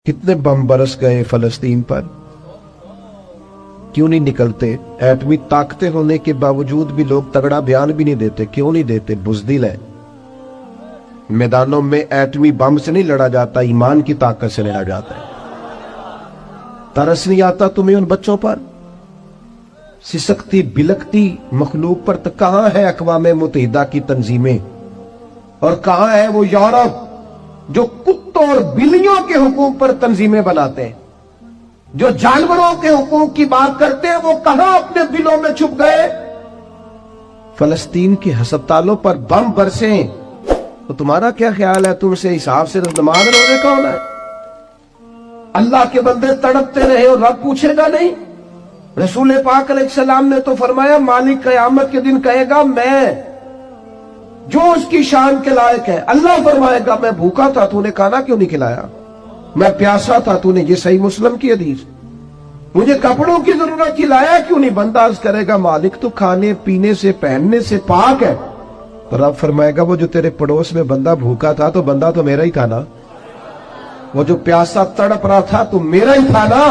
کتنے بم برس گئے فلسطین پر، کیوں نہیں نکلتے؟ ایٹمی طاقتیں ہونے کے باوجود بھی لوگ تگڑا بیان بھی نہیں دیتے. کیوں نہیں دیتے؟ بزدل ہے. میدانوں میں ایٹمی بم سے نہیں لڑا جاتا، ایمان کی طاقت سے لڑا جاتا ہے. ترس نہیں آتا تمہیں ان بچوں پر؟ سسکتی بلکتی مخلوق پر. تو کہاں ہے اقوام متحدہ کی تنظیمیں، اور کہاں ہے وہ یورپ جو کتوں اور بلیوں کے حقوق پر تنظیمیں بناتے ہیں، جو جانوروں کے حقوق کی بات کرتے ہیں؟ وہ کہاں اپنے دلوں میں چھپ گئے؟ فلسطین کے ہسپتالوں پر بم برسیں تو تمہارا کیا خیال ہے؟ تم سے حساب سے نماز روزے کون ہے؟ اللہ کے بندے تڑپتے رہے اور رب پوچھے گا نہیں؟ رسول پاک علیہ السلام نے تو فرمایا مالک قیامت کے دن کہے گا میں جو اس کی شان کے لائق ہے. اللہ فرمائے گا میں بھوکا تھا تو نے کھانا کیوں نہیں کھلایا، میں پیاسا تھا تو نے، یہ صحیح مسلم کی حدیث، مجھے کپڑوں کی ضرورت تھی لایا کیوں نہیں؟ بندہ عرض کرے گا مالک تو کھانے پینے سے پہننے سے پاک ہے. تو رب فرمائے گا وہ جو تیرے پڑوس میں بندہ بھوکا تھا تو بندہ تو میرا ہی تھا نا، وہ جو پیاسا تڑپ رہا تھا تو میرا ہی تھا نا.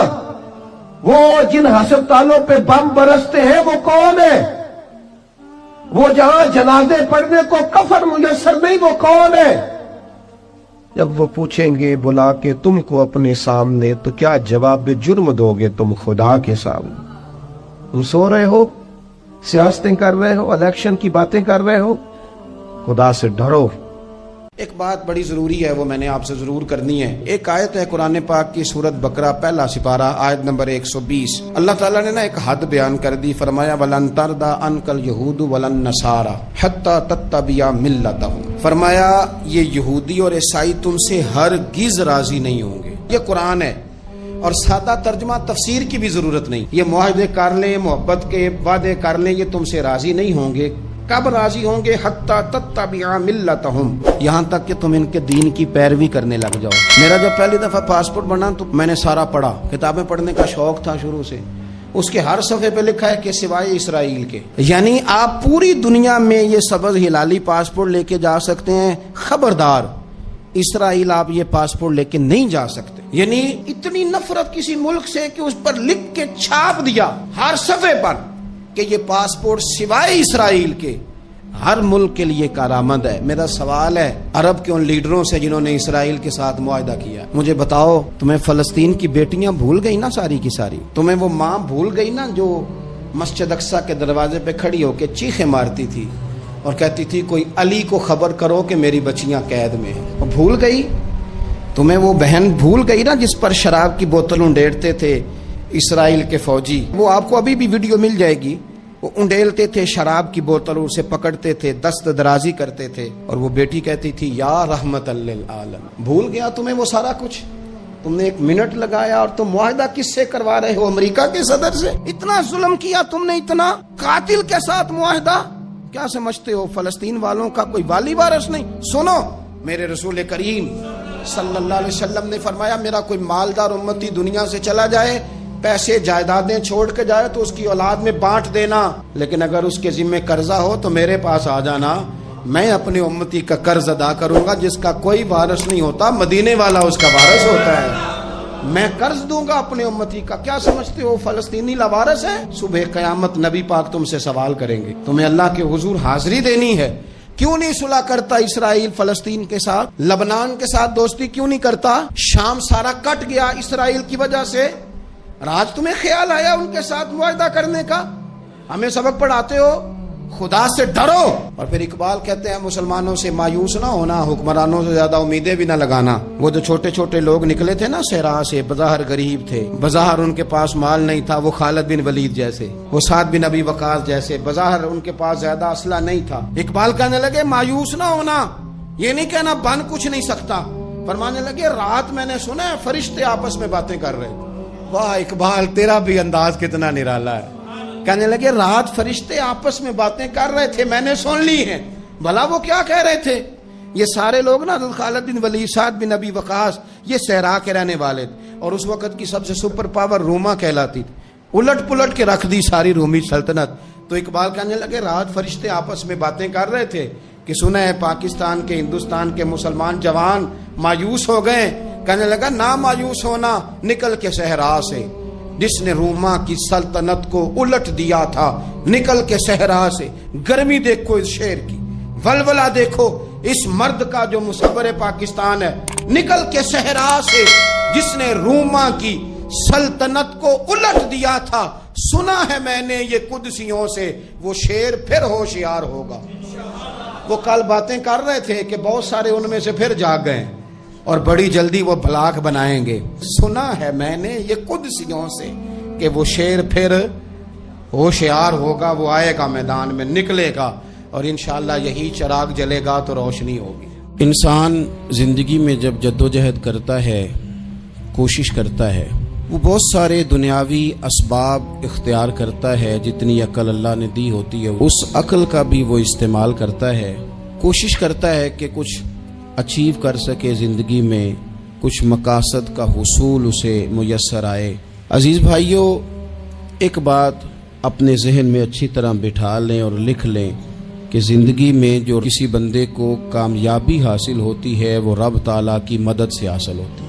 وہ جن ہسپتالوں پہ بم برستے ہیں وہ کون ہے؟ وہ جہاں جنازے پڑھنے کو کفن میسر نہیں، وہ کون ہے؟ جب وہ پوچھیں گے بلا کے تم کو اپنے سامنے تو کیا جواب جرم دو گے تم خدا کے سامنے؟ تم سو رہے ہو، سیاستیں کر رہے ہو، الیکشن کی باتیں کر رہے ہو. خدا سے ڈرو. ایک بات بڑی ضروری ہے، وہ میں نے آپ سے ضرور کرنی ہے. ایک آیت ہے قرآن پاک کی سورت بقرہ پہلا سپارہ آیت نمبر 120. اللہ تعالیٰ نے ایک حد بیان کر دی. فرمایا وَلَن تَرْضَىٰ عَنْكَ الْيَهُودُ وَلَا النَّصَارَىٰ حَتَّىٰ تَتَّبِعَ مِلَّتَهُمْ. فرمایا یہ یہودی اور عیسائی تم سے ہرگز راضی نہیں ہوں گے. یہ قرآن ہے اور سادہ ترجمہ تفسیر کی بھی ضرورت نہیں. یہ معاہدے کر لیں، محبت کے وعدے کر لیں، یہ تم سے راضی نہیں ہوں گے. کب راضی ہوں گے؟ حتی تتبع ملتہم، یہاں تک کہ تم ان کے دین کی پیروی کرنے لگ جاؤ. میرا جب پہلی دفعہ پاسپورٹ بنا تو میں نے سارا پڑھا، کتابیں پڑھنے کا شوق تھا شروع سے. اس کے ہر صفحے پہ لکھا ہے کہ سوائے اسرائیل کے، یعنی آپ پوری دنیا میں یہ سبز ہلالی پاسپورٹ لے کے جا سکتے ہیں، خبردار اسرائیل آپ یہ پاسپورٹ لے کے نہیں جا سکتے. یعنی اتنی نفرت کسی ملک سے کہ اس پر لکھ کے چھاپ دیا ہر صفحے پر کہ یہ پاسپورٹ سوائے اسرائیل کے ہر ملک کے لیے کارآمد ہے. میرا سوال ہے عرب کے ان لیڈروں سے جنہوں نے اسرائیل کے ساتھ معاہدہ کیا، مجھے بتاؤ تمہیں فلسطین کی بیٹیاں بھول گئی نا ساری کی ساری؟ تمہیں وہ ماں بھول گئی نا جو مسجد اقصیٰ کے دروازے پہ کھڑی ہو کے چیخیں مارتی تھی اور کہتی تھی کوئی علی کو خبر کرو کہ میری بچیاں قید میں ہیں؟ وہ بھول گئی؟ تمہیں وہ بہن بھول گئی نا جس پر شراب کی بوتل انڈیڑتے تھے اسرائیل کے فوجی؟ وہ آپ کو ابھی بھی ویڈیو مل جائے گی. وہ انڈیلتے تھے شراب کی بوتل، اسے پکڑتے تھے، دست درازی کرتے تھے، اور وہ بیٹی کہتی تھی یا رحمت للعالم. بھول گیا تمہیں وہ سارا کچھ؟ تم نے 1 منٹ لگایا اور تم معاہدہ کس سے کروا رہے ہو؟ امریکہ کے صدر سے. اتنا ظلم کیا تم نے، اتنا قاتل کے ساتھ معاہدہ. کیا سمجھتے ہو فلسطین والوں کا کوئی والی وارث نہیں؟ سنو، میرے رسول کریم صلی اللہ علیہ وسلم نے فرمایا میرا کوئی مالدار امتی دنیا سے چلا جائے، پیسے جائیدادیں چھوڑ کے جائے تو اس کی اولاد میں بانٹ دینا، لیکن اگر اس کے ذمہ قرضہ ہو تو میرے پاس آ جانا، میں اپنے امتی کا قرض ادا کروں گا. جس کا کوئی وارث نہیں ہوتا مدینے والا اس کا وارث ہوتا ہے. میں قرض دوں گا اپنے امتی کا. کیا سمجھتے ہو فلسطینی لاوارث ہے؟ صبح قیامت نبی پاک تم سے سوال کریں گے. تمہیں اللہ کے حضور حاضری دینی ہے. کیوں نہیں صلح کرتا اسرائیل فلسطین کے ساتھ؟ لبنان کے ساتھ دوستی کیوں نہیں کرتا؟ شام سارا کٹ گیا اسرائیل کی وجہ سے. آج تمہیں خیال آیا ان کے ساتھ معاہدہ کرنے کا؟ ہمیں سبق پڑھاتے ہو، خدا سے ڈرو. اور پھر اقبال کہتے ہیں مسلمانوں سے مایوس نہ ہونا، حکمرانوں سے زیادہ امیدیں بھی نہ لگانا. وہ جو چھوٹے چھوٹے لوگ نکلے تھے نا صحرا سے، بظاہر غریب تھے، بظاہر ان کے پاس مال نہیں تھا، وہ خالد بن ولید جیسے، وہ سعد بن ابی وقاص جیسے، بظاہر ان کے پاس زیادہ اسلحہ نہیں تھا. اقبال کہنے لگے مایوس نہ ہونا، یہ نہیں کہنا بن کچھ نہیں سکتا. فرمانے لگے رات میں نے سنا ہے فرشتے آپس میں باتیں کر رہے. واہ اقبال، تیرا بھی انداز کتنا نرالا ہے. کہنے لگے رات فرشتے آپس میں باتیں کر رہے تھے، میں نے سن لی ہیں. بھلا وہ کیا کہہ رہے تھے؟ یہ سارے لوگ نا خالد بن ولید، سعد بن ابی وقاص، یہ صحرا کے رہنے والے تھے، اور اس وقت کی سب سے سپر پاور روما کہلاتی تھی. الٹ پلٹ کے رکھ دی ساری رومی سلطنت. تو اقبال کہنے لگے رات فرشتے آپس میں باتیں کر رہے تھے کہ سنا ہے پاکستان کے، ہندوستان کے مسلمان جوان مایوس ہو گئے، کہنے لگا نا مایوس ہونا، نکل کے صحرا سے، جس نے روما کی سلطنت کو الٹ دیا تھا، نکل کے صحرا سے۔ گرمی دیکھو اس شیر کی، ولولہ دیکھو اس مرد کا جو مصور پاکستان ہے، نکل کے صحرا سے، جس نے روما کی سلطنت کو الٹ دیا تھا، سنا ہے میں نے یہ قدسیوں سے، وہ شیر پھر ہوشیار ہوگا۔ وہ کل باتیں کر رہے تھے کہ بہت سارے ان میں سے پھر جاگ گئے اور بڑی جلدی وہ بلاک بنائیں گے۔ سنا ہے میں نے یہ قدسیوں سے کہ وہ شیر پھر ہوشیار ہوگا، وہ آئے گا میدان میں، نکلے گا، اور انشاءاللہ یہی چراغ جلے گا تو روشنی ہوگی۔ انسان زندگی میں جب جدوجہد کرتا ہے، کوشش کرتا ہے، وہ بہت سارے دنیاوی اسباب اختیار کرتا ہے، جتنی عقل اللہ نے دی ہوتی ہے اس عقل کا بھی وہ استعمال کرتا ہے، کوشش کرتا ہے کہ کچھ اچیو کر سکے زندگی میں، کچھ مقاصد کا حصول اسے میسر آئے۔ عزیز بھائیوں، ایک بات اپنے ذہن میں اچھی طرح بٹھا لیں اور لکھ لیں کہ زندگی میں جو کسی بندے کو کامیابی حاصل ہوتی ہے وہ رب تعالیٰ کی مدد سے حاصل ہوتی ہے۔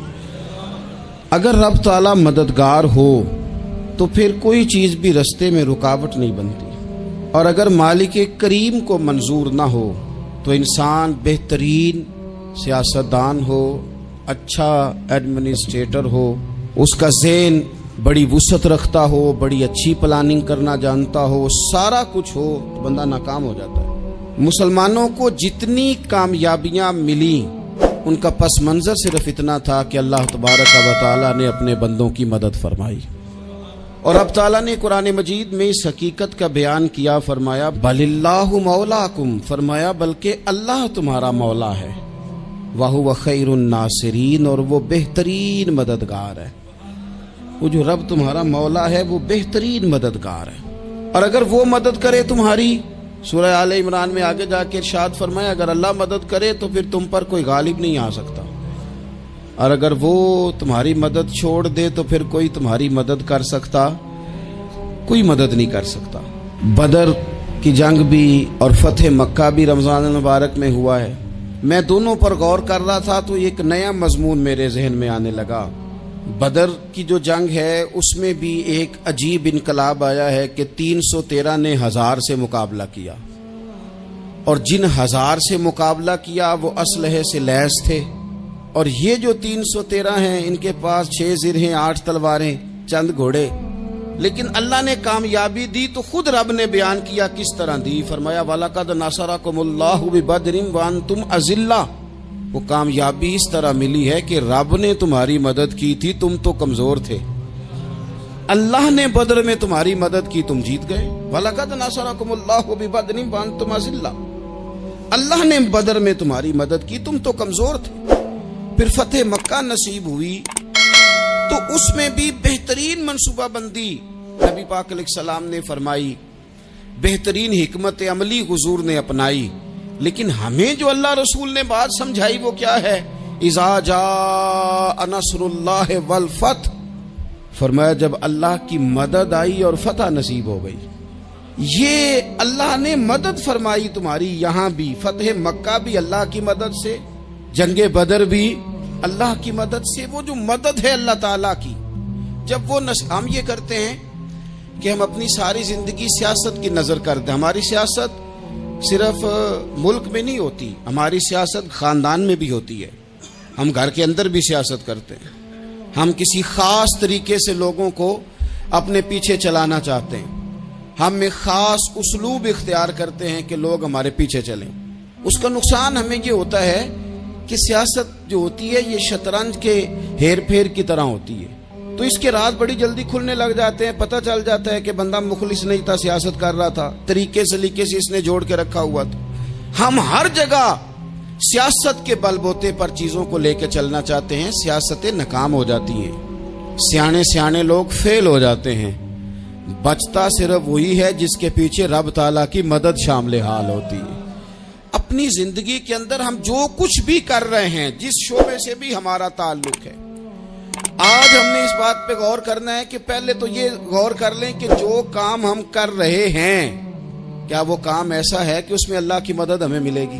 اگر رب تعالیٰ مددگار ہو تو پھر کوئی چیز بھی رستے میں رکاوٹ نہیں بنتی، اور اگر مالک کریم کو منظور نہ ہو تو انسان بہترین سیاستدان ہو، اچھا ایڈمنسٹریٹر ہو، اس کا ذہن بڑی وسعت رکھتا ہو، بڑی اچھی پلاننگ کرنا جانتا ہو، سارا کچھ ہو، تو بندہ ناکام ہو جاتا ہے۔ مسلمانوں کو جتنی کامیابیاں ملیں ان کا پس منظر صرف اتنا تھا کہ اللہ تبارک و تعالیٰ نے اپنے بندوں کی مدد فرمائی، اور اب تعالیٰ نے قرآن مجید میں اس حقیقت کا بیان کیا، فرمایا بل اللہ مولاکم، فرمایا بلکہ اللہ تمہارا مولا ہے، وَهُوَ خَيْرُ النَّاصِرِينَ، اور وہ بہترین مددگار ہے۔ وہ جو رب تمہارا مولا ہے وہ بہترین مددگار ہے، اور اگر وہ مدد کرے تمہاری، سورہ آل عمران میں آگے جا کے ارشاد فرمایا اگر اللہ مدد کرے تو پھر تم پر کوئی غالب نہیں آ سکتا، اور اگر وہ تمہاری مدد چھوڑ دے تو پھر کوئی تمہاری مدد کر سکتا، کوئی مدد نہیں کر سکتا۔ بدر کی جنگ بھی اور فتح مکہ بھی رمضان المبارک میں ہوا ہے۔ میں دونوں پر غور کر رہا تھا تو ایک نیا مضمون میرے ذہن میں آنے لگا۔ بدر کی جو جنگ ہے اس میں بھی ایک عجیب انقلاب آیا ہے کہ 313 نے 1000 سے مقابلہ کیا، اور جن 1000 سے مقابلہ کیا وہ اسلحے سے لیس تھے، اور یہ جو 313 ہیں ان کے پاس 6 زرہیں، 8 تلواریں، چند گھوڑے، لیکن اللہ نے کامیابی دی تو خود رب نے بیان کیا کس طرح دی، فرمایا وَلَقَدْ نَصَرَكُمُ اللَّهُ بِبَدْرٍ وَأَنْتُمْ أَذِلَّةٌ، وہ کامیابی اس طرح ملی ہے کہ رب نے تمہاری مدد کی تھی، تم تو کمزور تھے، اللہ نے بدر میں تمہاری مدد کی، تم جیت گئے۔ وَلَقَدْ نَصَرَكُمُ اللَّهُ بِبَدْرٍ وَأَنْتُمْ أَذِلَّةٌ، اللہ نے بدر میں تمہاری مدد کی، تم تو کمزور تھے۔ پھر فتح مکہ نصیب ہوئی تو اس میں بھی بہترین منصوبہ بندی نبی پاک علیہ السلام نے فرمائی، بہترین حکمت عملی حضور نے اپنائی، لیکن ہمیں جو اللہ رسول نے بات سمجھائی وہ کیا ہے؟ اذا جاء نصر اللہ والفتح، فرمایا جب اللہ کی مدد آئی اور فتح نصیب ہو گئی۔ یہ اللہ نے مدد فرمائی تمہاری، یہاں بھی فتح مکہ بھی اللہ کی مدد سے، جنگ بدر بھی اللہ کی مدد سے۔ وہ جو مدد ہے اللہ تعالیٰ کی، جب وہ ہم یہ کرتے ہیں کہ ہم اپنی ساری زندگی سیاست کی نظر کرتے ہیں، ہماری سیاست صرف ملک میں نہیں ہوتی، ہماری سیاست خاندان میں بھی ہوتی ہے، ہم گھر کے اندر بھی سیاست کرتے ہیں، ہم کسی خاص طریقے سے لوگوں کو اپنے پیچھے چلانا چاہتے ہیں، ہم ایک خاص اسلوب اختیار کرتے ہیں کہ لوگ ہمارے پیچھے چلیں۔ اس کا نقصان ہمیں یہ ہوتا ہے کہ سیاست جو ہوتی ہے یہ شطرنج کے ہیر پھیر کی طرح ہوتی ہے، تو اس کے راز بڑی جلدی کھلنے لگ جاتے ہیں، پتہ چل جاتا ہے کہ بندہ مخلص نہیں تھا، سیاست کر رہا تھا، طریقے سلیقے سے اس نے جوڑ کے رکھا ہوا تھا۔ ہم ہر جگہ سیاست کے بل بوتے پر چیزوں کو لے کے چلنا چاہتے ہیں، سیاستیں ناکام ہو جاتی ہیں، سیانے لوگ فیل ہو جاتے ہیں، بچتا صرف وہی ہے جس کے پیچھے رب تعالیٰ کی مدد شامل حال ہوتی ہے۔ اپنی زندگی کے اندر ہم جو کچھ بھی کر رہے ہیں، جس شعبے سے بھی ہمارا تعلق ہے، آج ہم نے اس بات پہ غور کرنا ہے کہ پہلے تو یہ غور کر لیں کہ جو کام ہم کر رہے ہیں کیا وہ کام ایسا ہے کہ اس میں اللہ کی مدد ہمیں ملے گی؟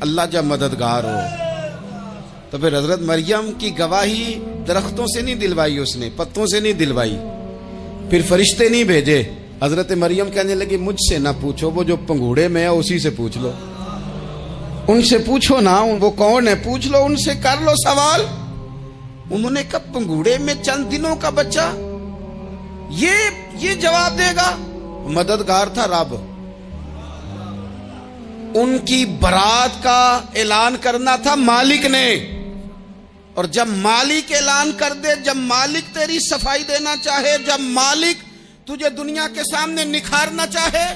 اللہ جب مددگار ہو، تو پھر حضرت مریم کی گواہی درختوں سے نہیں دلوائی، اس نے پتوں سے نہیں دلوائی، پھر فرشتے نہیں بھیجے۔ حضرت مریم کہنے لگی مجھ سے نہ پوچھو، وہ جو پنگوڑے میں ہے اسی سے پوچھ لو، ان سے پوچھو نا، وہ کون ہے پوچھ لو، ان سے کر لو سوال۔ انہوں نے کہا پنگوڑے میں چند دنوں کا بچہ یہ جواب دے گا؟ مددگار تھا رب، ان کی برات کا اعلان کرنا تھا مالک نے، اور جب مالک اعلان کر دے، جب مالک تیری صفائی دینا چاہے، جب مالک تجھے دنیا کے سامنے نکھارنا چاہے،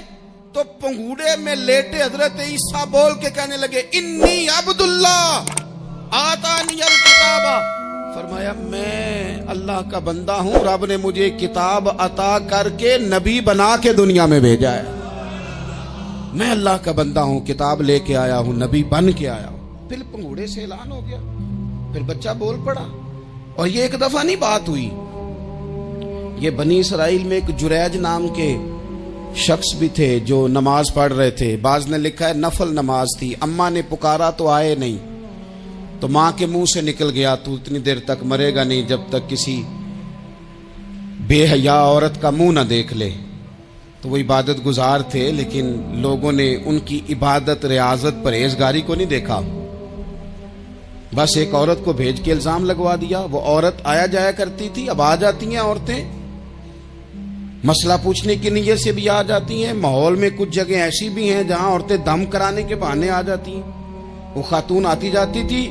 تو پنگوڑے میں لیٹے حضرت عیسیٰ بول کے کہنے لگے انی عبداللہ آتانی الکتاب، فرمایا میں اللہ کا بندہ ہوں، رب نے مجھے کتاب عطا کر کے نبی بنا کے دنیا میں بھیجا ہے، میں اللہ کا بندہ ہوں، کتاب لے کے آیا ہوں، نبی بن کے آیا ہوں۔ پھر پنگوڑے سے اعلان ہو گیا، پھر بچہ بول پڑا، اور یہ ایک دفعہ نہیں بات ہوئی، یہ بنی اسرائیل میں ایک جریج نام کے شخص بھی تھے جو نماز پڑھ رہے تھے، بعض نے لکھا ہے نفل نماز تھی، اماں نے پکارا تو آئے نہیں، تو ماں کے منہ سے نکل گیا تو اتنی دیر تک مرے گا نہیں جب تک کسی بے حیا عورت کا منہ نہ دیکھ لے۔ تو وہ عبادت گزار تھے، لیکن لوگوں نے ان کی عبادت، ریاضت، پرہیزگاری کو نہیں دیکھا، بس ایک عورت کو بھیج کے الزام لگوا دیا۔ وہ عورت آیا جایا کرتی تھی، اب آ جاتی ہیں عورتیں، مسئلہ پوچھنے کی نیت سے بھی آ جاتی ہیں۔ ماحول میں کچھ جگہ ایسی بھی ہیں جہاں عورتیں دم کرانے کے بہانے آ جاتی ہیں۔ وہ خاتون آتی جاتی تھی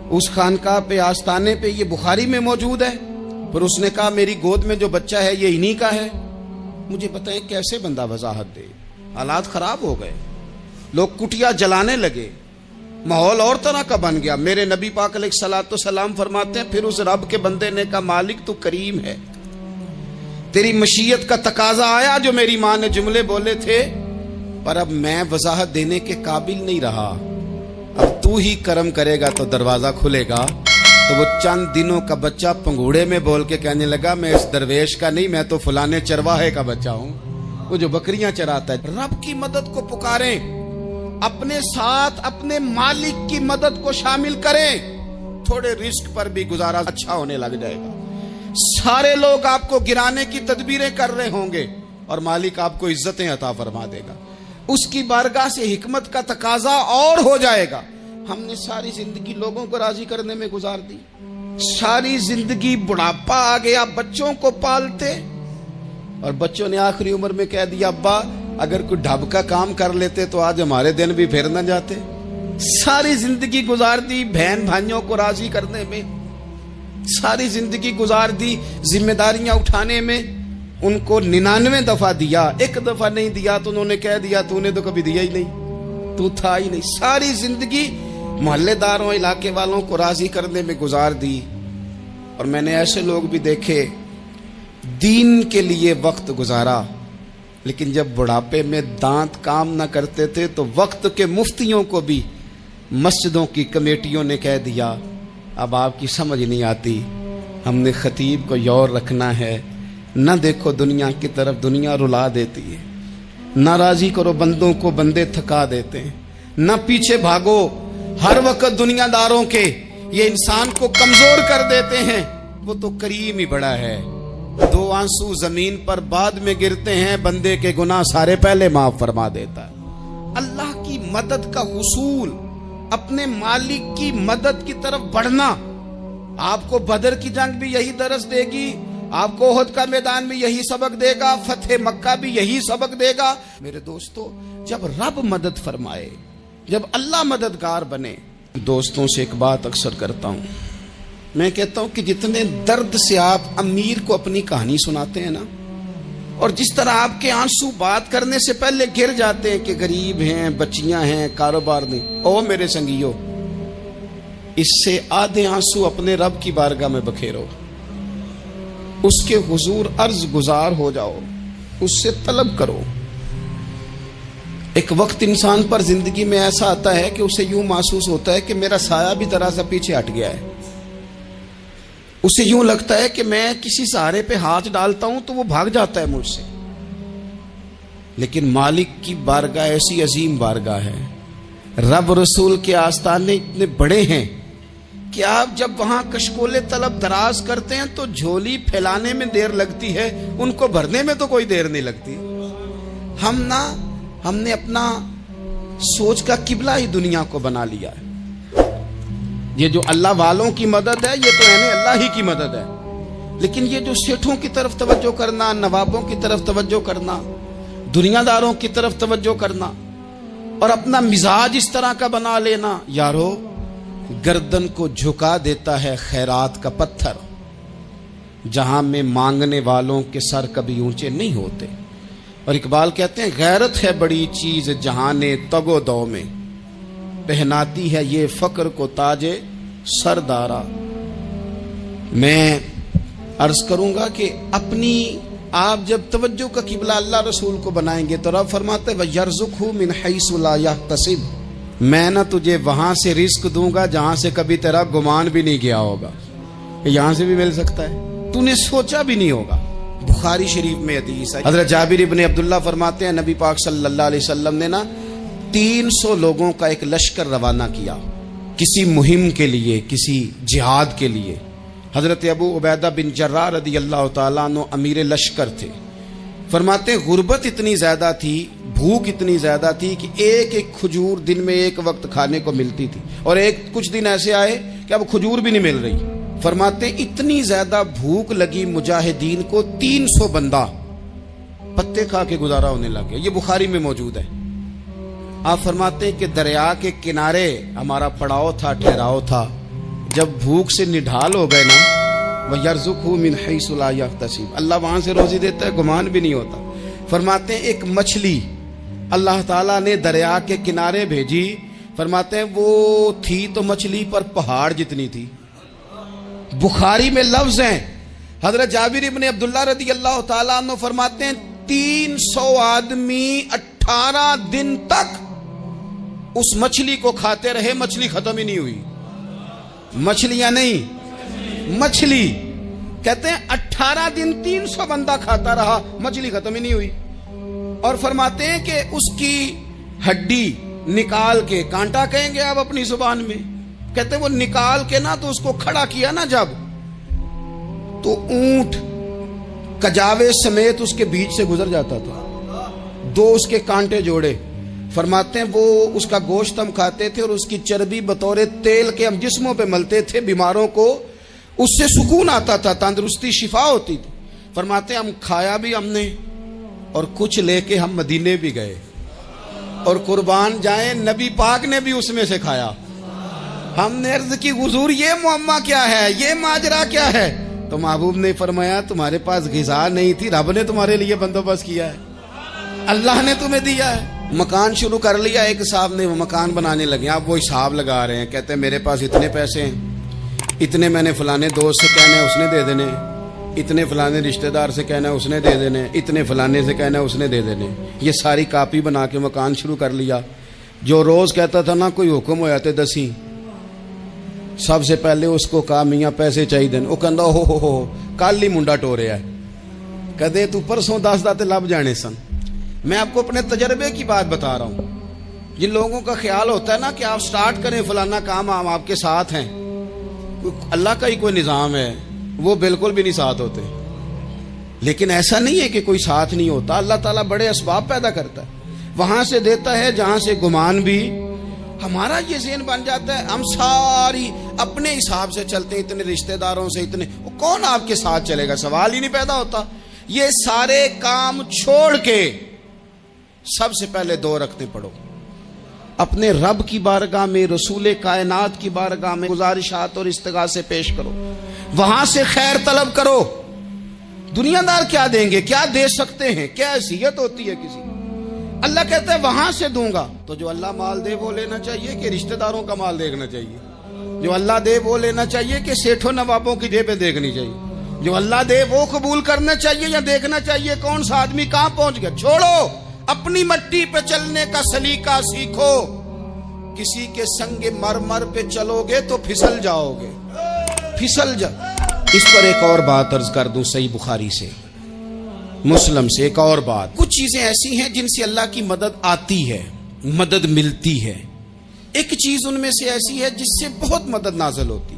اس خانقاہ پہ، آستانے پہ، یہ بخاری میں موجود ہے، پھر اس نے کہا میری گود میں جو بچہ ہے یہ انہی کا ہے۔ مجھے بتائیں کیسے بندہ وضاحت دے؟ حالات خراب ہو گئے، لوگ کٹیا جلانے لگے، ماحول اور طرح کا بن گیا۔ میرے نبی پاک علیہ الصلوۃ والسلام فرماتے ہیں پھر اس رب کے بندے نے کہا مالک تو کریم ہے، تیری مشیت کا تقاضا آیا جو میری ماں نے جملے بولے تھے، پر اب میں وضاحت دینے کے قابل نہیں رہا، اب تو ہی کرم کرے گا تو دروازہ کھلے گا۔ تو وہ چند دنوں کا بچہ پنگوڑے میں بول کے کہنے لگا میں اس درویش کا نہیں، میں تو فلانے چرواہے کا بچہ ہوں، وہ جو بکریاں چراتا ہے۔ رب کی مدد کو پکاریں، اپنے ساتھ اپنے مالک کی مدد کو شامل کریں، تھوڑے رزق پر بھی گزارا اچھا ہونے لگ جائے گا۔ سارے لوگ آپ کو گرانے کی تدبیریں کر رہے ہوں گے اور مالک آپ کو عزتیں عطا فرما دے گا، اس کی بارگاہ سے حکمت کا تقاضا اور ہو جائے گا۔ ہم نے ساری زندگی لوگوں کو راضی کرنے میں گزار دی، ساری زندگی بڑھاپا آ گیا بچوں کو پالتے، اور بچوں نے آخری عمر میں کہہ دیا ابا اگر کوئی ڈھب کا کام کر لیتے تو آج ہمارے دن بھی پھر نہ جاتے۔ ساری زندگی گزار دی بہن بھائیوں کو راضی کرنے میں، ساری زندگی گزار دی ذمہ داریاں اٹھانے میں، ان کو 99 دفعہ دیا، ایک دفعہ نہیں دیا تو انہوں نے کہہ دیا تو نے تو کبھی دیا ہی نہیں، تو تھا ہی نہیں۔ ساری زندگی محلے داروں، علاقے والوں کو راضی کرنے میں گزار دی۔ اور میں نے ایسے لوگ بھی دیکھے دین کے لیے وقت گزارا، لیکن جب بڑھاپے میں دانت کام نہ کرتے تھے تو وقت کے مفتیوں کو بھی مسجدوں کی کمیٹیوں نے کہہ دیا اب آپ کی سمجھ نہیں آتی، ہم نے خطیب کو یور رکھنا ہے، نہ دیکھو دنیا کی طرف، دنیا رلا دیتی ہے، نہ راضی کرو بندوں کو، بندے تھکا دیتے ہیں، نہ پیچھے بھاگو ہر وقت دنیا داروں کے، یہ انسان کو کمزور کر دیتے ہیں۔ وہ تو کریم ہی بڑا ہے، 2 آنسو زمین پر بعد میں گرتے ہیں، بندے کے گناہ سارے پہلے معاف فرما دیتا ہے۔ اللہ کی مدد کا حصول، اپنے مالک کی مدد کی طرف بڑھنا، آپ کو بدر کی جنگ بھی یہی درس دے گی، آپ کو احد کا میدان بھی یہی سبق دے گا، فتح مکہ بھی یہی سبق دے گا۔ میرے دوستو جب رب مدد فرمائے، جب اللہ مددگار بنے، دوستوں سے ایک بات اکثر کرتا ہوں، میں کہتا ہوں کہ جتنے درد سے آپ امیر کو اپنی کہانی سناتے ہیں نا، اور جس طرح آپ کے آنسو بات کرنے سے پہلے گر جاتے ہیں کہ غریب ہیں، بچیاں ہیں، کاروبار نہیں، او میرے سنگیو، اس سے آدھے آنسو اپنے رب کی بارگاہ میں بکھیرو، اس کے حضور عرض گزار ہو جاؤ، اس سے طلب کرو۔ ایک وقت انسان پر زندگی میں ایسا آتا ہے کہ اسے یوں محسوس ہوتا ہے کہ میرا سایہ بھی ذرا سا پیچھے ہٹ گیا ہے، اسے یوں لگتا ہے کہ میں کسی سہارے پہ ہاتھ ڈالتا ہوں تو وہ بھاگ جاتا ہے مجھ سے، لیکن مالک کی بارگاہ ایسی عظیم بارگاہ ہے، رب رسول کے آستانے اتنے بڑے ہیں کہ آپ جب وہاں کشکول طلب دراز کرتے ہیں تو جھولی پھیلانے میں دیر لگتی ہے، ان کو بھرنے میں تو کوئی دیر نہیں لگتی۔ ہم نے اپنا سوچ کا قبلہ ہی دنیا کو بنا لیا ہے۔ یہ جو اللہ والوں کی مدد ہے یہ تو اللہ ہی کی مدد ہے، لیکن یہ جو سیٹھوں کی طرف توجہ کرنا، نوابوں کی طرف توجہ کرنا، دنیا داروں کی طرف توجہ کرنا اور اپنا مزاج اس طرح کا بنا لینا، یارو گردن کو جھکا دیتا ہے خیرات کا پتھر، جہاں میں مانگنے والوں کے سر کبھی اونچے نہیں ہوتے۔ اور اقبال کہتے ہیں غیرت ہے بڑی چیز جہانے تگ و دو میں، پہناتی ہے یہ فقر کو تاج سردارا۔ میں عرض کروں گا کہ اپنی آپ جب توجہ کا قبلہ اللہ رسول کو بنائیں گے تو رب فرماتے وَيَرْزُقْهُ مِنْ حَيْثُ لَا يَحْتَسِبُ، میں نہ تجھے وہاں سے رزق دوں گا جہاں سے کبھی تیرا گمان بھی نہیں گیا ہوگا، یہاں سے بھی مل سکتا ہے، تو نے سوچا بھی نہیں ہوگا۔ بخاری شریف میں حدیث ہے، حضرت جابر ابن عبداللہ فرماتے ہیں نبی پاک صلی اللہ علیہ وسلم نے 300 لوگوں کا ایک لشکر روانہ کیا کسی مہم کے لیے، کسی جہاد کے لیے۔ حضرت ابو عبیدہ بن جراح رضی اللہ تعالیٰ عنہ امیر لشکر تھے۔ فرماتے غربت اتنی زیادہ تھی، بھوک اتنی زیادہ تھی کہ ایک ایک کھجور دن میں ایک وقت کھانے کو ملتی تھی، اور کچھ دن ایسے آئے کہ اب کھجور بھی نہیں مل رہی۔ فرماتے اتنی زیادہ بھوک لگی مجاہدین کو 300 بندہ پتے کھا کے گزارا ہونے لگے، یہ بخاری میں موجود ہے۔ آپ فرماتے ہیں کہ دریا کے کنارے ہمارا پڑاؤ تھا، ٹھہراؤ تھا، جب بھوک سے نڈھال ہو گئے نا وَيَرْزُقْهُ مِنْ حَيْثُ لَا يَحْتَسِبُ، اللہ وہاں سے روزی دیتا ہے، گمان بھی نہیں ہوتا۔ فرماتے ہیں ایک مچھلی اللہ تعالیٰ نے دریا کے کنارے بھیجی، فرماتے ہیں وہ تھی تو مچھلی پر پہاڑ جتنی تھی۔ بخاری میں لفظ ہیں، حضرت جابر ابن عبداللہ رضی اللہ تعالیٰ عنہ فرماتے ہیں 300 آدمی 18 دن تک اس مچھلی کو کھاتے رہے، مچھلی ختم ہی نہیں ہوئی۔ مچھلیاں نہیں، مچھلی کہتے ہیں 18 دن 300 بندہ کھاتا رہا، مچھلی ختم ہی نہیں ہوئی۔ اور فرماتے ہیں کہ اس کی ہڈی نکال کے، کانٹا کہیں گے آپ اپنی زبان میں، کہتے ہیں وہ نکال کے نا تو اس کو کھڑا کیا نا جب، تو اونٹ کجاوے سمیت اس کے بیچ سے گزر جاتا تھا، 2 اس کے کانٹے جوڑے۔ فرماتے ہیں وہ اس کا گوشت ہم کھاتے تھے اور اس کی چربی بطور تیل کے ہم جسموں پہ ملتے تھے، بیماروں کو اس سے سکون آتا تھا، تندرستی شفا ہوتی تھی۔ فرماتے ہیں ہم کھایا بھی ہم نے اور کچھ لے کے ہم مدینے بھی گئے، اور قربان جائیں نبی پاک نے بھی اس میں سے کھایا۔ ہم نے عرض کی حضور یہ معمہ کیا ہے، یہ ماجرا کیا ہے؟ تو محبوب نے فرمایا تمہارے پاس غذا نہیں تھی، رب نے تمہارے لیے بندوبست کیا ہے، اللہ نے تمہیں دیا ہے۔ مکان شروع کر لیا، ایک صاحب نے وہ مکان بنانے لگے، آپ وہ حساب لگا رہے ہیں، کہتے ہیں میرے پاس اتنے پیسے ہیں، اتنے میں نے فلانے دوست سے کہنا ہے اس نے دے دینے، اتنے فلانے رشتہ دار سے کہنا ہے اس نے دے دینے، اتنے فلانے سے کہنا ہے اس نے دے دینے۔ یہ ساری کاپی بنا کے مکان شروع کر لیا۔ جو روز کہتا تھا نا کوئی حکم ہو جاتے 10 سب سے پہلے اس کو کہا میاں پیسے چاہیے، وہ کہندا ہو کل ہی منڈا ٹوریا ہے، کدے تو پرسوں 10 داتے لب جانے سن۔ میں آپ کو اپنے تجربے کی بات بتا رہا ہوں۔ جن لوگوں کا خیال ہوتا ہے نا کہ آپ سٹارٹ کریں فلانا کام، ہم آپ کے ساتھ ہیں، اللہ کا ہی کوئی نظام ہے، وہ بالکل بھی نہیں ساتھ ہوتے۔ لیکن ایسا نہیں ہے کہ کوئی ساتھ نہیں ہوتا، اللہ تعالیٰ بڑے اسباب پیدا کرتا ہے، وہاں سے دیتا ہے جہاں سے گمان بھی۔ ہمارا یہ ذہن بن جاتا ہے ہم ساری اپنے حساب سے چلتے ہیں، اتنے رشتہ داروں سے، اتنے، کون آپ کے ساتھ چلے گا؟ سوال ہی نہیں پیدا ہوتا۔ یہ سارے کام چھوڑ کے سب سے پہلے 2 رکعتیں پڑھو، اپنے رب کی بارگاہ میں، رسول کائنات کی بارگاہ میں گزارشات اور استغاثے پیش کرو، وہاں سے خیر طلب کرو۔ دنیا دار کیا دیں گے، کیا دے سکتے ہیں، کیا حیثیت ہوتی ہے کسی؟ اللہ کہتا ہے وہاں سے دوں گا۔ تو جو اللہ مال دے وہ لینا چاہیے کہ رشتہ داروں کا مال دیکھنا چاہیے؟ جو اللہ دے وہ لینا چاہیے کہ سیٹھوں نوابوں کی جیبیں دیکھنی چاہیے؟ جو اللہ دے وہ قبول کرنا چاہیے یا دیکھنا چاہیے کون سا آدمی کہاں پہنچ گیا؟ چھوڑو، اپنی مٹی پہ چلنے کا سلیقہ سیکھو۔ کسی کے سنگ مرمر پہ چلو گے تو پھسل جاؤ گے، پھسل جا۔ اس پر ایک اور بات عرض کر دوں صحیح بخاری سے، مسلم سے ایک اور بات، کچھ چیزیں ایسی ہیں جن سے اللہ کی مدد آتی ہے، مدد ملتی ہے. ایک چیز ان میں سے ایسی ہے جس سے بہت مدد نازل ہوتی،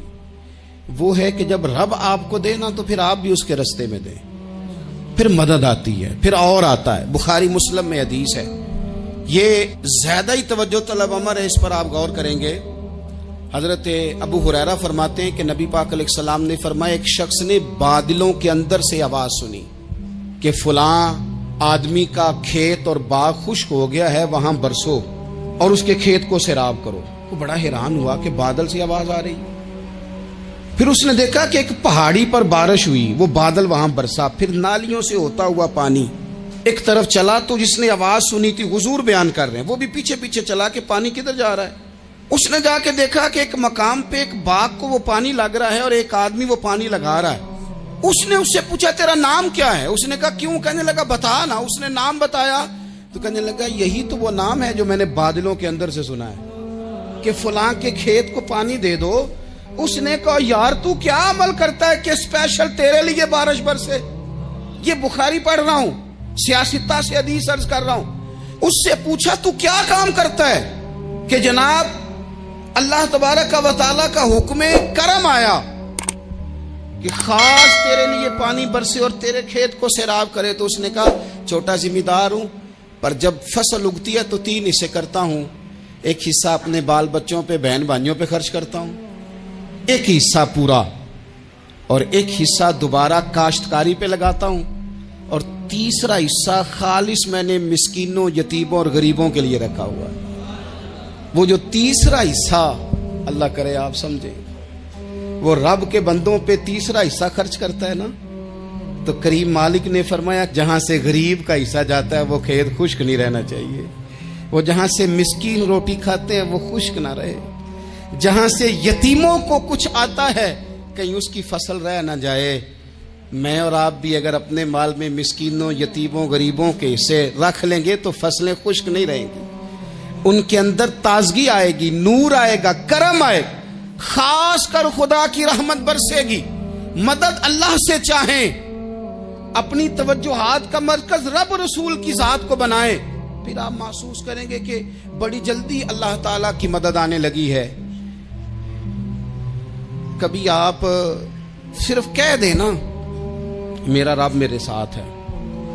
وہ ہے کہ جب رب آپ کو دے نا تو پھر آپ بھی اس کے رستے میں دیں، پھر مدد آتی ہے، پھر اور آتا ہے. بخاری مسلم میں حدیث ہے، یہ زیادہ ہی توجہ طلب امر ہے، اس پر آپ غور کریں گے. حضرت ابو ہریرہ فرماتے ہیں کہ نبی پاک علیہ السلام نے فرمایا ایک شخص نے بادلوں کے اندر سے آواز سنی کہ فلاں آدمی کا کھیت اور باغ خشک ہو گیا ہے، وہاں برسو اور اس کے کھیت کو سیراب کرو. وہ بڑا حیران ہوا کہ بادل سے آواز آ رہی. پھر اس نے دیکھا کہ ایک پہاڑی پر بارش ہوئی، وہ بادل وہاں برسا، پھر نالیوں سے ہوتا ہوا پانی ایک طرف چلا. تو جس نے آواز سنی تھی، حضور بیان کر رہے ہیں، وہ بھی پیچھے پیچھے چلا کہ پانی کدھر جا رہا ہے. اس نے جا کے دیکھا کہ ایک مقام پہ ایک باغ کو وہ پانی لگ رہا ہے اور ایک آدمی وہ پانی لگا رہا ہے. اس نے اس سے پوچھا تیرا نام کیا ہے؟ اس نے کہا کیوں؟ کہنے لگا بتا نا. اس نے نام بتایا تو کہنے لگا یہی تو وہ نام ہے جو میں نے بادلوں کے اندر سے سنا ہے کہ فلاں کے کھیت کو پانی دے دو. اس نے کہا یار تو کیا عمل کرتا ہے کہ اسپیشل تیرے لیے بارش برسے؟ یہ بخاری پڑھ رہا ہوں، سیاستہ سے حدیث عرض کر رہا ہوں. اس سے پوچھا تو کیا کام کرتا ہے کہ جناب اللہ تبارک و تعالیٰ کا حکم کرم آیا کہ خاص تیرے لیے پانی برسے اور تیرے کھیت کو سیراب کرے. تو اس نے کہا چھوٹا ذمہ دار ہوں، پر جب فصل اگتی ہے تو 3 حصے کرتا ہوں. ایک حصہ اپنے بال بچوں پہ، بہن بھائیوں پہ خرچ کرتا ہوں، ایک حصہ پورا، اور ایک حصہ دوبارہ کاشتکاری پہ لگاتا ہوں، اور تیسرا حصہ خالص میں نے مسکینوں، یتیموں اور غریبوں کے لیے رکھا ہوا ہے. وہ جو تیسرا حصہ، اللہ کرے آپ سمجھیں، وہ رب کے بندوں پہ تیسرا حصہ خرچ کرتا ہے نا، تو کریم مالک نے فرمایا جہاں سے غریب کا حصہ جاتا ہے وہ کھیت خشک نہیں رہنا چاہیے. وہ جہاں سے مسکین روٹی کھاتے ہیں وہ خشک نہ رہے. جہاں سے یتیموں کو کچھ آتا ہے کہیں اس کی فصل رہ نہ جائے. میں اور آپ بھی اگر اپنے مال میں مسکینوں، یتیموں، غریبوں کے حصے رکھ لیں گے تو فصلیں خشک نہیں رہیں گی. ان کے اندر تازگی آئے گی، نور آئے گا، کرم آئے گا، خاص کر خدا کی رحمت برسے گی. مدد اللہ سے چاہیں، اپنی توجہات کا مرکز رب رسول کی ذات کو بنائیں، پھر آپ محسوس کریں گے کہ بڑی جلدی اللہ تعالیٰ کی مدد آنے لگی ہے. کبھی آپ صرف کہہ دیں نا میرا رب میرے ساتھ ہے،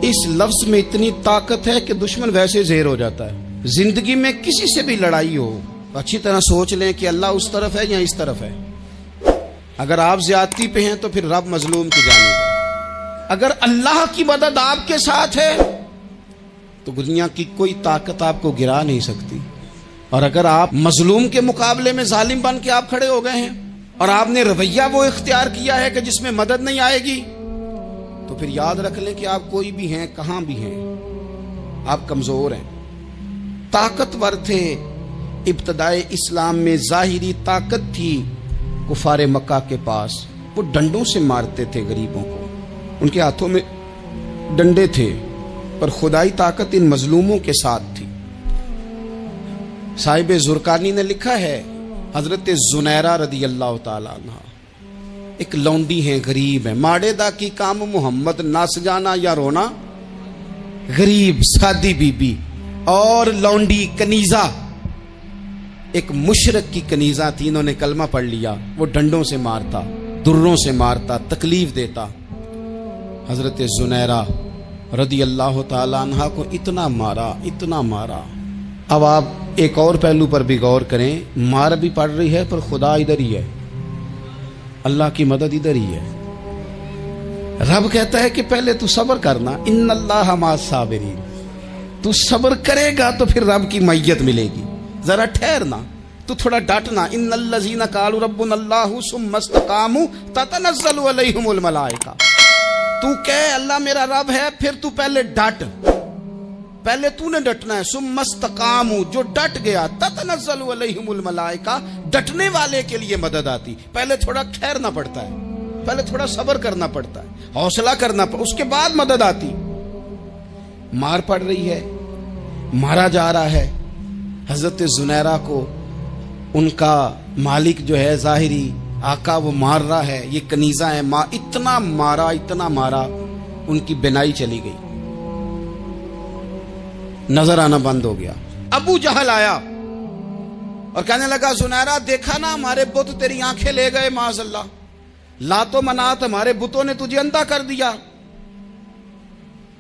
اس لفظ میں اتنی طاقت ہے کہ دشمن ویسے زہر ہو جاتا ہے. زندگی میں کسی سے بھی لڑائی ہو، اچھی طرح سوچ لیں کہ اللہ اس طرف ہے یا اس طرف ہے. اگر آپ زیادتی پہ ہیں تو پھر رب مظلوم کی جانب ہے. اگر اللہ کی مدد آپ کے ساتھ ہے تو دنیا کی کوئی طاقت آپ کو گرا نہیں سکتی. اور اگر آپ مظلوم کے مقابلے میں ظالم بن کے آپ کھڑے ہو گئے ہیں اور آپ نے رویہ وہ اختیار کیا ہے کہ جس میں مدد نہیں آئے گی، تو پھر یاد رکھ لیں کہ آپ کوئی بھی ہیں، کہاں بھی ہیں، آپ کمزور ہیں. طاقتور تھے ابتدائے اسلام میں، ظاہری طاقت تھی کفار مکہ کے پاس، وہ ڈنڈوں سے مارتے تھے غریبوں کو، ان کے ہاتھوں میں ڈنڈے تھے، پر خدائی طاقت ان مظلوموں کے ساتھ تھی. صاحب زرقانی نے لکھا ہے حضرت زنیرہ رضی اللہ تعالیٰ عنہ ایک لونڈی ہیں، غریب ہیں، ماڑے دا کی کام محمد نس جانا یا رونا، غریب سادی بی بی اور لونڈی کنیزہ، ایک مشرک کی کنیزہ تھی، انہوں نے کلمہ پڑھ لیا. وہ ڈنڈوں سے مارتا، دروں سے مارتا، تکلیف دیتا. حضرت زنیرہ رضی اللہ تعالیٰ عنہ کو اتنا مارا، اتنا مارا. اب آپ ایک اور پہلو پر بھی غور کریں، مار بھی پڑ رہی ہے پر خدا ادھر ہی ہے، اللہ کی مدد ادھر ہی ہے. رب کہتا ہے کہ پہلے تو صبر کرنا، ان اللہ مع الصابرین، تو صبر کرے گا تو پھر رب کی معیت ملے گی. ذرا ٹھہرنا، تو تھوڑا ڈٹنا. ان الذین قالوا ربنا اللہ ثم استقاموا تتنزل علیہم الملائکہ. تو کہے اللہ میرا رب ہے، پھر تو پہلے ڈٹ، پہلے تو نے ڈٹنا ہے. ثم استقاموا، جو ڈٹ گیا، تتنزل علیہم الملائکہ، ڈٹنے والے کے لیے مدد آتی. پہلے تھوڑا ٹھہرنا پڑتا ہے، پہلے تھوڑا صبر کرنا پڑتا ہے، حوصلہ کرنا پڑتا، اس کے بعد مدد آتی. مار پڑ رہی ہے، مارا جا رہا ہے. حضرت زنیرہ کو ان کا مالک جو ہے ظاہری آقا وہ مار رہا ہے، یہ کنیزہ ہے، اتنا مارا اتنا مارا. ان کی بینائی چلی گئی, نظر آنا بند ہو گیا. ابو جہل آیا اور کہنے لگا زنیرہ دیکھا نا ہمارے بت تیری آنکھیں لے گئے, معاذ اللہ, لات و منات ہمارے بتوں نے تجھے اندھا کر دیا.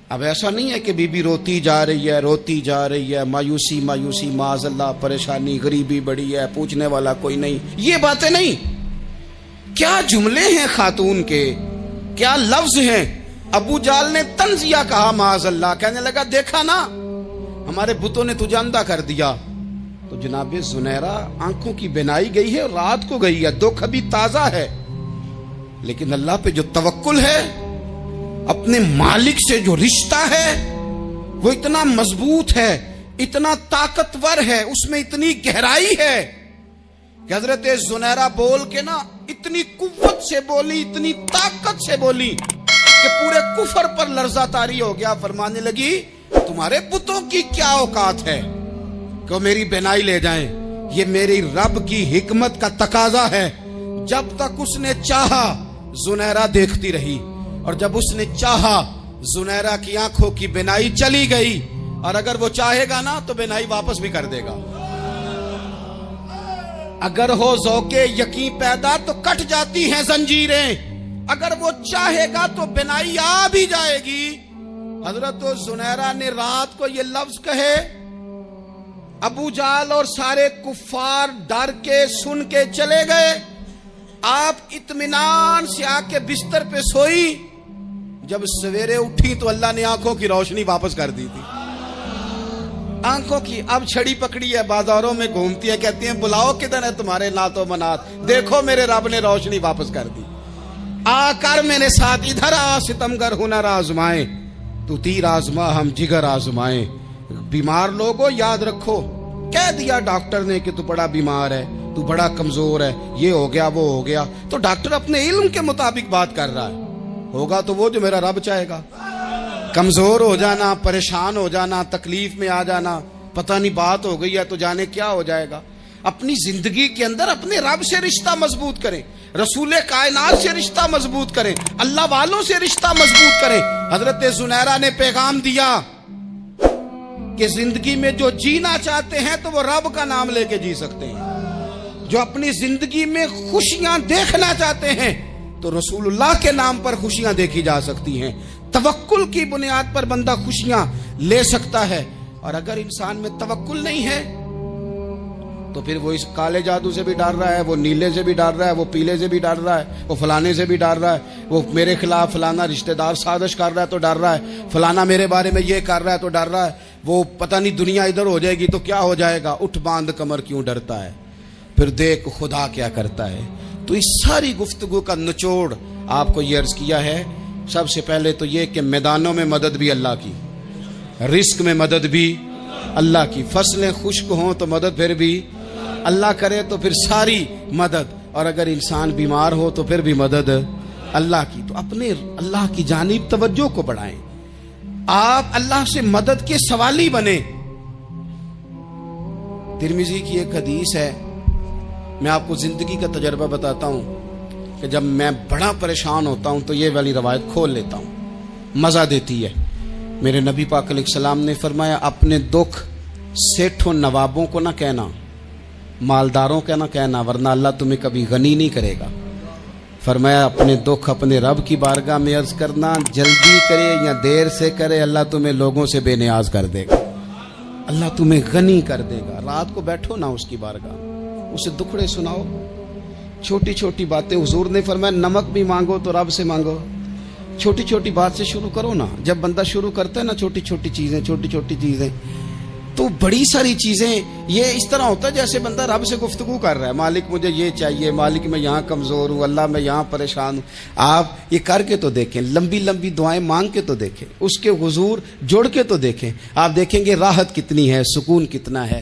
اب ایسا نہیں ہے کہ بی بی روتی جا رہی ہے, مایوسی مایوسی, معاذ اللہ, پریشانی, غریبی بڑی ہے, پوچھنے والا کوئی نہیں, یہ باتیں نہیں. کیا جملے ہیں خاتون کے, کیا لفظ ہیں. ابو جال نے طنزیہ کہا, معاذ اللہ, کہنے لگا دیکھا نا ہمارے بتوں نے تجھے اندھا کر دیا. تو جناب زنیرہ آنکھوں کی بینائی گئی ہے, رات کو گئی ہے, دکھ ابھی تازہ ہے, لیکن اللہ پہ جو توکل ہے, اپنے مالک سے جو رشتہ ہے وہ اتنا مضبوط ہے, اتنا طاقتور ہے, اس میں اتنی گہرائی ہے کہ حضرت زنیرہ بول کے نا اتنی قوت سے بولی, اتنی طاقت سے بولی کہ پورے کفر پر لرزہ طاری ہو گیا. فرمانے لگی تمہارے بتوں کی کیا اوقات ہے کہ وہ میری بینائی لے جائیں, یہ میری رب کی حکمت کا تقاضا ہے. جب تک اس نے چاہا زنیرہ دیکھتی رہی, اور جب اس نے چاہا زنیرہ کی آنکھوں کی بینائی چلی گئی, اور اگر وہ چاہے گا نا تو بینائی واپس بھی کر دے گا. اگر ہو ذوق یقین پیدا تو کٹ جاتی ہیں زنجیریں, اگر وہ چاہے گا تو بینائی آ بھی جائے گی. حضرت زنیرہ نے رات کو یہ لفظ کہے, ابو جال اور سارے کفار ڈر کے سن کے چلے گئے. آپ اطمینان سے آ کے بستر پہ سوئی. جب سویرے اٹھی تو اللہ نے آنکھوں کی روشنی واپس کر دی تھی. آنکھوں کی اب چھڑی پکڑی ہے, بازاروں میں گھومتی ہے, کہتی ہیں بلاؤ کدھر ہے تمہارے نات و منات, دیکھو میرے رب نے روشنی واپس کر دی. آ کر میرے ساتھ ادھر آ, ستمگر ہنر آزمائیں, تو تیر آزما ہم جگر آزمائیں. بیمار لوگوں یاد رکھو, کہہ دیا ڈاکٹر نے کہ تو بڑا بیمار ہے, تو بڑا کمزور ہے, یہ ہو گیا وہ ہو گیا, تو ڈاکٹر اپنے علم کے مطابق بات کر رہا ہے. ہوگا تو وہ جو میرا رب چاہے گا. کمزور ہو جانا, پریشان ہو جانا, تکلیف میں آ جانا, پتہ نہیں بات ہو گئی ہے تو جانے کیا ہو جائے گا. اپنی زندگی کے اندر اپنے رب سے رشتہ مضبوط کریں, رسول کائنات سے رشتہ مضبوط کریں, اللہ والوں سے رشتہ مضبوط کریں. حضرت زنیرہ نے پیغام دیا کہ زندگی میں جو جینا چاہتے ہیں تو وہ رب کا نام لے کے جی سکتے ہیں. جو اپنی زندگی میں خوشیاں دیکھنا چاہتے ہیں تو رسول اللہ کے نام پر خوشیاں دیکھی جا سکتی ہیں. توکل کی بنیاد پر بندہ خوشیاں لے سکتا ہے. اور اگر انسان میں توکل نہیں ہے تو پھر وہ اس کالے جادو سے بھی ڈر رہا ہے, وہ نیلے سے بھی ڈر رہا ہے, وہ پیلے سے بھی ڈر رہا ہے, وہ فلانے سے بھی ڈر رہا ہے, وہ میرے خلاف فلانا رشتہ دار سازش کر رہا ہے تو ڈر رہا ہے, فلانا میرے بارے میں یہ کر رہا ہے تو ڈر رہا ہے, وہ پتہ نہیں دنیا ادھر ہو جائے گی تو کیا ہو جائے گا. اٹھ باندھ کمر کیوں ڈرتا ہے, پھر دیکھ خدا کیا کرتا ہے. تو اس ساری گفتگو کا نچوڑ آپ کو یہ عرض کیا ہے. سب سے پہلے تو یہ کہ میدانوں میں مدد بھی اللہ کی, رزق میں مدد بھی اللہ کی, فصلیں خشک ہوں تو مدد پھر بھی اللہ کرے, تو پھر ساری مدد. اور اگر انسان بیمار ہو تو پھر بھی مدد اللہ کی. تو اپنے اللہ کی جانب توجہ کو بڑھائیں, آپ اللہ سے مدد کے سوالی بنیں. ترمذی کی ایک حدیث ہے, میں آپ کو زندگی کا تجربہ بتاتا ہوں کہ جب میں بڑا پریشان ہوتا ہوں تو یہ والی روایت کھول لیتا ہوں, مزہ دیتی ہے. میرے نبی پاک علیہ السلام نے فرمایا اپنے دکھ سیٹھوں نوابوں کو نہ کہنا, مالداروں کا نہ کہنا, ورنہ اللہ تمہیں کبھی غنی نہیں کرے گا. فرمایا اپنے دکھ اپنے رب کی بارگاہ میں عرض کرنا, جلدی کرے یا دیر سے کرے اللہ تمہیں لوگوں سے بے نیاز کر دے گا, اللہ تمہیں غنی کر دے گا. رات کو بیٹھو نا اس کی بارگاہ, اسے دکھڑے سناؤ, چھوٹی چھوٹی باتیں. حضور نے فرمایا نمک بھی مانگو تو رب سے مانگو, چھوٹی چھوٹی بات سے شروع کرو نا. جب بندہ شروع کرتا ہے نا چھوٹی چھوٹی چیزیں تو بڑی ساری چیزیں یہ اس طرح ہوتا ہے جیسے بندہ رب سے گفتگو کر رہا ہے, مالک مجھے یہ چاہیے, مالک میں یہاں کمزور ہوں, اللہ میں یہاں پریشان ہوں. آپ یہ کر کے تو دیکھیں, لمبی لمبی دعائیں مانگ کے تو دیکھیں, اس کے حضور جوڑ کے تو دیکھیں, آپ دیکھیں گے راحت کتنی ہے, سکون کتنا ہے.